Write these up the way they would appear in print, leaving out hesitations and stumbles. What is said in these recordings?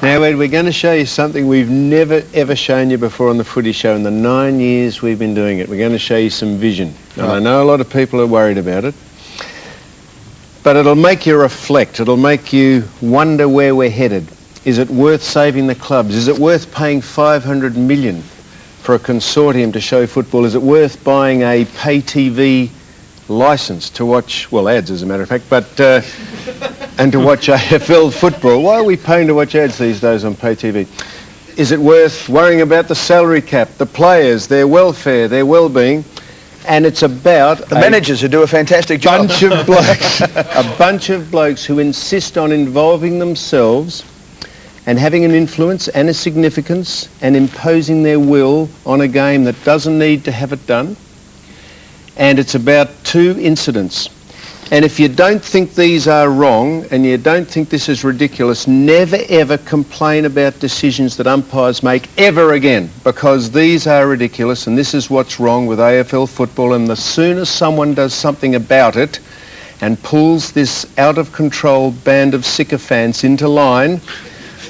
Now, Ed, we're going to show you something we've never, ever shown you before on the Footy Show in the 9 years we've been doing it. We're going to show you some vision. And I know a lot of people are worried about it, but it'll make you reflect. It'll make you wonder where we're headed. Is it worth saving the clubs? Is it worth paying $500 million for a consortium to show football? Is it worth buying a pay TV licence to watch, well, ads as a matter of fact, but and to watch AFL football? Why are we paying to watch ads these days on pay TV? Is it worth worrying about the salary cap, the players, their welfare, their well-being? And it's about the managers who do a fantastic job. A bunch of blokes who insist on involving themselves and having an influence and a significance and imposing their will on a game that doesn't need to have it done. And it's about two incidents. And if you don't think these are wrong and you don't think this is ridiculous, never ever complain about decisions that umpires make ever again, because these are ridiculous and this is what's wrong with AFL football. And the sooner someone does something about it and pulls this out of control band of sycophants into line,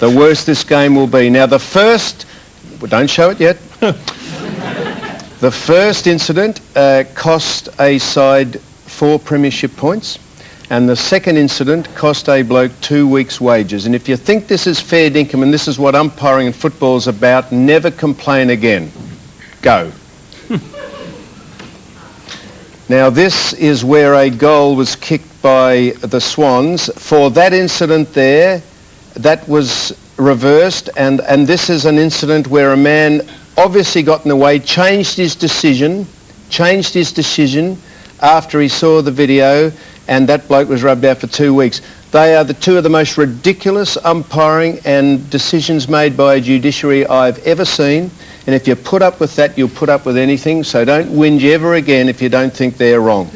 the worse this game will be. Now the first, well, don't show it yet. The first incident cost a side 4 premiership points, and the second incident cost a bloke 2 weeks' wages. And if you think this is fair dinkum and this is what umpiring in football is about, never complain again. Go. Now this is where a goal was kicked by the Swans. For that incident there, that was reversed, and this is an incident where a man obviously got in the way, changed his decision after he saw the video, and that bloke was rubbed out for 2 weeks. They are the two of the most ridiculous umpiring and decisions made by a judiciary I've ever seen, and if you put up with that, you'll put up with anything, so don't whinge ever again if you don't think they're wrong.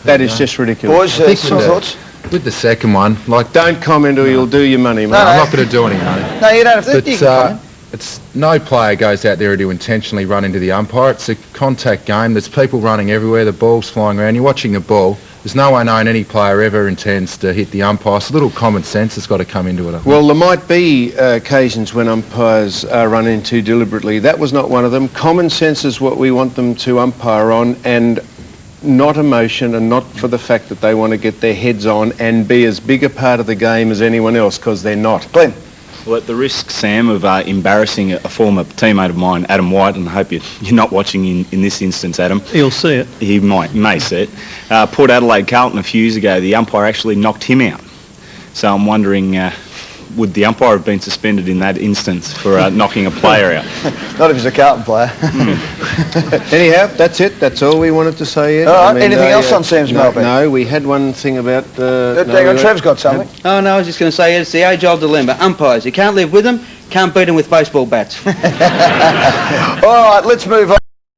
That is just ridiculous. Boys, some thoughts? With the second one, like... Don't comment or you'll do your money, mate. No, I'm not going to do any money. No, you don't have to. But it's no player goes out there to intentionally run into the umpire. It's a contact game. There's people running everywhere. The ball's flying around. You're watching the ball. There's no way known any player ever intends to hit the umpire. So a little common sense has got to come into it, I think. Well, there might be occasions when umpires are run into deliberately. That was not one of them. Common sense is what we want them to umpire on, and not emotion, and not for the fact that they want to get their heads on and be as big a part of the game as anyone else, because they're not. Glenn? Well, at the risk, Sam, of embarrassing a former teammate of mine, Adam White, and I hope you're not watching in this instance, Adam. He'll see it. He may see it. Port Adelaide Carlton a few years ago, the umpire actually knocked him out. So I'm wondering, would the umpire have been suspended in that instance for knocking a player out? Not if he's a Carlton player. Anyhow, that's it. That's all we wanted to say. All right, anything else on Sam's mailbag? No, we had one thing about... hang on, Trev's got something. Oh, no, I was just going to say it's the age-old dilemma. Umpires, you can't live with them, can't beat them with baseball bats. All right, let's move on.